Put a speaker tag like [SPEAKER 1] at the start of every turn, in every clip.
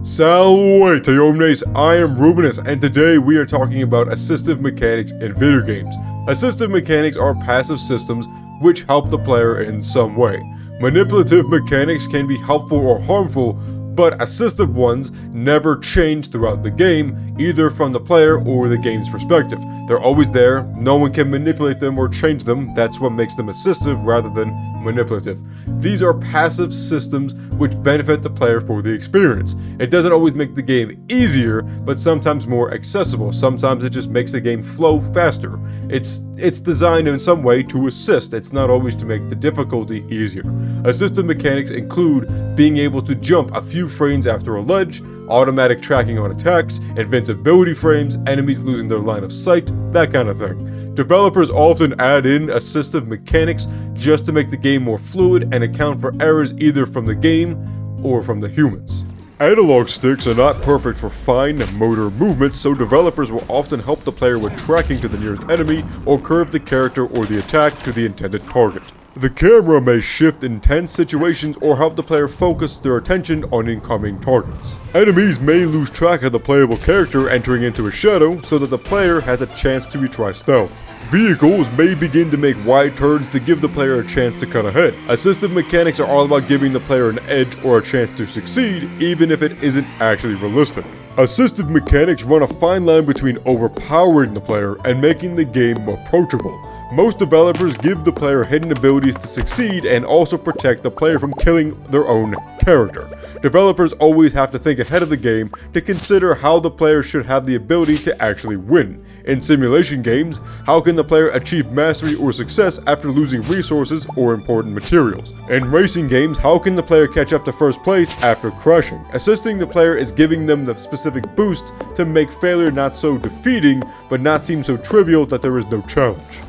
[SPEAKER 1] Salve, omnes, I am Rubenus, and today we are talking about assistive mechanics in video games. Assistive mechanics are passive systems which help the player in some way. Manipulative mechanics can be helpful or harmful, but assistive ones never change throughout the game, either from the player or the game's perspective. They're always there, no one can manipulate them or change them. That's what makes them assistive rather than manipulative. These are passive systems which benefit the player for the experience. It doesn't always make the game easier, but sometimes more accessible. Sometimes it just makes the game flow faster. It's designed in some way to assist. It's not always to make the difficulty easier. Assistive mechanics include being able to jump a few frames after a ledge, automatic tracking on attacks, invincibility frames, enemies losing their line of sight, that kind of thing. Developers often add in assistive mechanics just to make the game more fluid and account for errors either from the game or from the humans. Analog sticks are not perfect for fine motor movements, so developers will often help the player with tracking to the nearest enemy or curve the character or the attack to the intended target. The camera may shift in tense situations or help the player focus their attention on incoming targets. Enemies may lose track of the playable character entering into a shadow so that the player has a chance to retry stealth. Vehicles may begin to make wide turns to give the player a chance to cut ahead. Assistive mechanics are all about giving the player an edge or a chance to succeed, even if it isn't actually realistic. Assistive mechanics run a fine line between overpowering the player and making the game approachable. Most developers give the player hidden abilities to succeed and also protect the player from killing their own character. Developers always have to think ahead of the game to consider how the player should have the ability to actually win. In simulation games, how can the player achieve mastery or success after losing resources or important materials? In racing games, how can the player catch up to first place after crashing? Assisting the player is giving them the specific boosts to make failure not so defeating, but not seem so trivial that there is no challenge.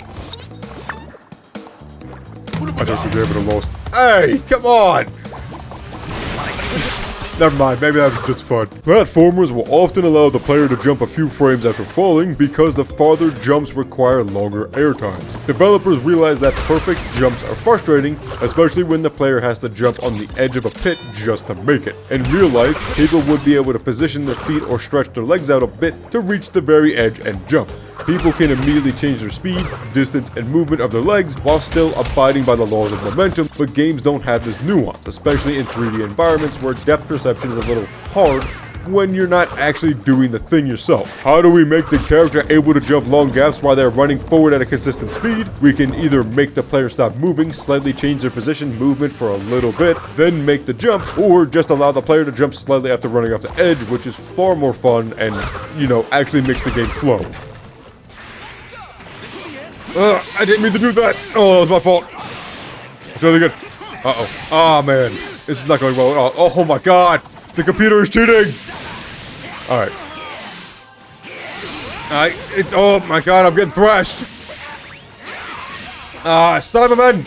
[SPEAKER 1] I think we gave it a loss. Hey, come on! Never mind, maybe that was just fun. Platformers will often allow the player to jump a few frames after falling because the farther jumps require longer air times. Developers realize that perfect jumps are frustrating, especially when the player has to jump on the edge of a pit just to make it. In real life, people would be able to position their feet or stretch their legs out a bit to reach the very edge and jump. People can immediately change their speed, distance, and movement of their legs while still abiding by the laws of momentum, but games don't have this nuance, especially in 3D environments where depth perception is a little hard when you're not actually doing the thing yourself. How do we make the character able to jump long gaps while they're running forward at a consistent speed? We can either make the player stop moving, slightly change their position movement for a little bit, then make the jump, or just allow the player to jump slightly after running off the edge, which is far more fun and, actually makes the game flow. I didn't mean to do that. Oh, that was my fault. It's really good. Uh-oh. Oh, man. This is not going well at all. Oh, my God. The computer is cheating. All right. Oh, my God. I'm getting thrashed. Son of a man.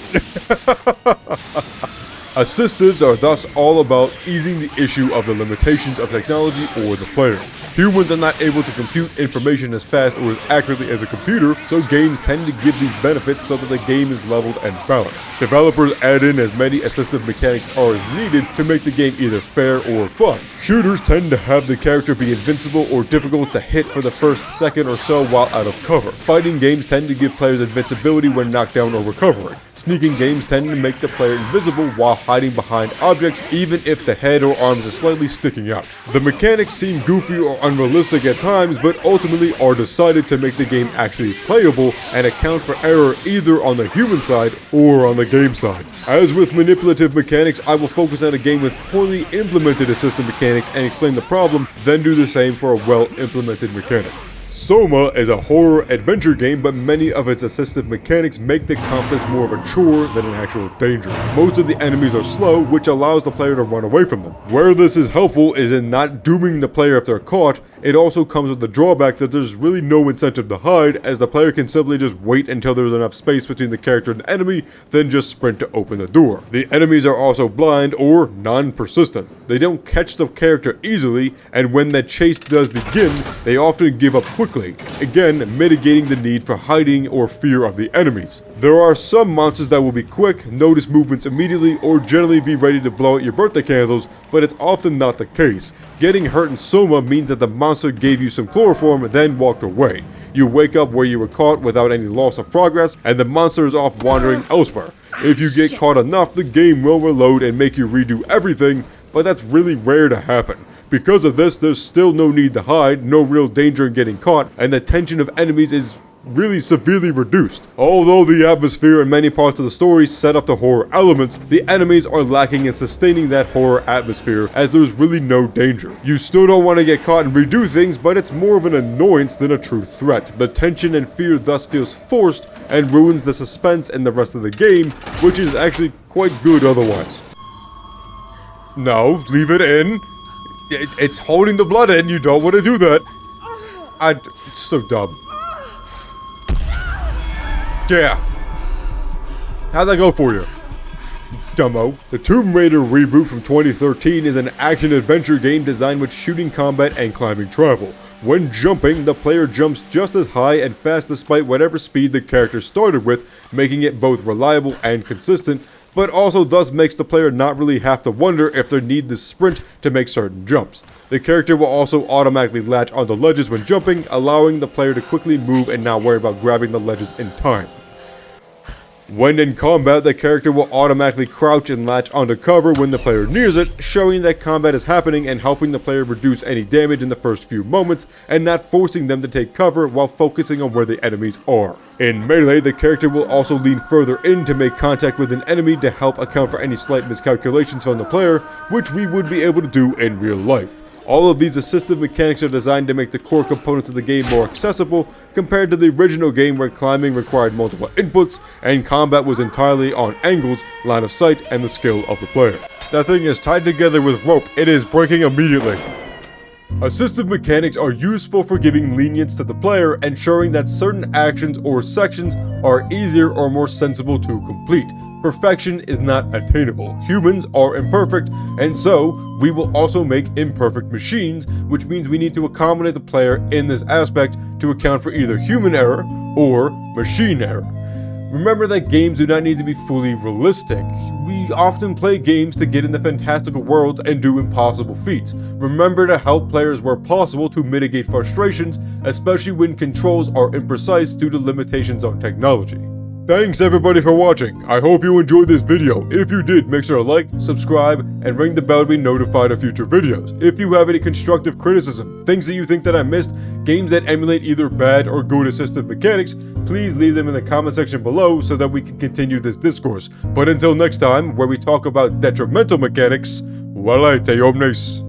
[SPEAKER 1] Assistives are thus all about easing the issue of the limitations of technology or the player. Humans are not able to compute information as fast or as accurately as a computer, so games tend to give these benefits so that the game is leveled and balanced. Developers add in as many assistive mechanics as needed to make the game either fair or fun. Shooters tend to have the character be invincible or difficult to hit for the first second or so while out of cover. Fighting games tend to give players invincibility when knocked down or recovering. Sneaking games tend to make the player invisible while hiding behind objects, even if the head or arms are slightly sticking out. The mechanics seem goofy or unrealistic at times, but ultimately are decided to make the game actually playable and account for error either on the human side or on the game side. As with manipulative mechanics, I will focus on a game with poorly implemented assistive mechanics and explain the problem, then do the same for a well-implemented mechanic. Soma is a horror adventure game, but many of its assistive mechanics make the conflicts more of a chore than an actual danger. Most of the enemies are slow, which allows the player to run away from them. Where this is helpful is in not dooming the player if they're caught. It also comes with the drawback that there's really no incentive to hide, as the player can simply just wait until there's enough space between the character and the enemy, then just sprint to open the door. The enemies are also blind or non-persistent. They don't catch the character easily, and when the chase does begin, they often give up quickly, again mitigating the need for hiding or fear of the enemies. There are some monsters that will be quick, notice movements immediately, or generally be ready to blow out your birthday candles, but it's often not the case. Getting hurt in Soma means that the monster gave you some chloroform, then walked away. You wake up where you were caught without any loss of progress, and the monster is off wandering elsewhere. If you get caught enough, the game will reload and make you redo everything, but that's really rare to happen. Because of this, there's still no need to hide, no real danger in getting caught, and the tension of enemies is really severely reduced. Although the atmosphere and many parts of the story set up the horror elements, the enemies are lacking in sustaining that horror atmosphere, as there's really no danger. You still don't want to get caught and redo things, but it's more of an annoyance than a true threat. The tension and fear thus feels forced and ruins the suspense in the rest of the game, which is actually quite good otherwise. No, leave it in. It's holding the blood in, you don't want to do that. It's so dumb. Yeah. How'd that go for you? Dumbo. The Tomb Raider reboot from 2013 is an action-adventure game designed with shooting combat and climbing travel. When jumping, the player jumps just as high and fast despite whatever speed the character started with, making it both reliable and consistent, but also thus makes the player not really have to wonder if they need to sprint to make certain jumps. The character will also automatically latch onto ledges when jumping, allowing the player to quickly move and not worry about grabbing the ledges in time. When in combat, the character will automatically crouch and latch onto cover when the player nears it, showing that combat is happening and helping the player reduce any damage in the first few moments, and not forcing them to take cover while focusing on where the enemies are. In Melee, the character will also lean further in to make contact with an enemy to help account for any slight miscalculations from the player, which we would be able to do in real life. All of these assistive mechanics are designed to make the core components of the game more accessible compared to the original game where climbing required multiple inputs and combat was entirely on angles, line of sight, and the skill of the player. That thing is tied together with rope. It is breaking immediately. Assistive mechanics are useful for giving lenience to the player, ensuring that certain actions or sections are easier or more sensible to complete. Perfection is not attainable. Humans are imperfect, and so we will also make imperfect machines, which means we need to accommodate the player in this aspect to account for either human error or machine error. Remember that games do not need to be fully realistic. We often play games to get into fantastical worlds and do impossible feats. Remember to help players where possible to mitigate frustrations, especially when controls are imprecise due to limitations on technology. Thanks everybody for watching. I hope you enjoyed this video. If you did, make sure to like, subscribe, and ring the bell to be notified of future videos. If you have any constructive criticism, things that you think that I missed, games that emulate either bad or good assistive mechanics, please leave them in the comment section below so that we can continue this discourse. But until next time, where we talk about detrimental mechanics, valete omnes.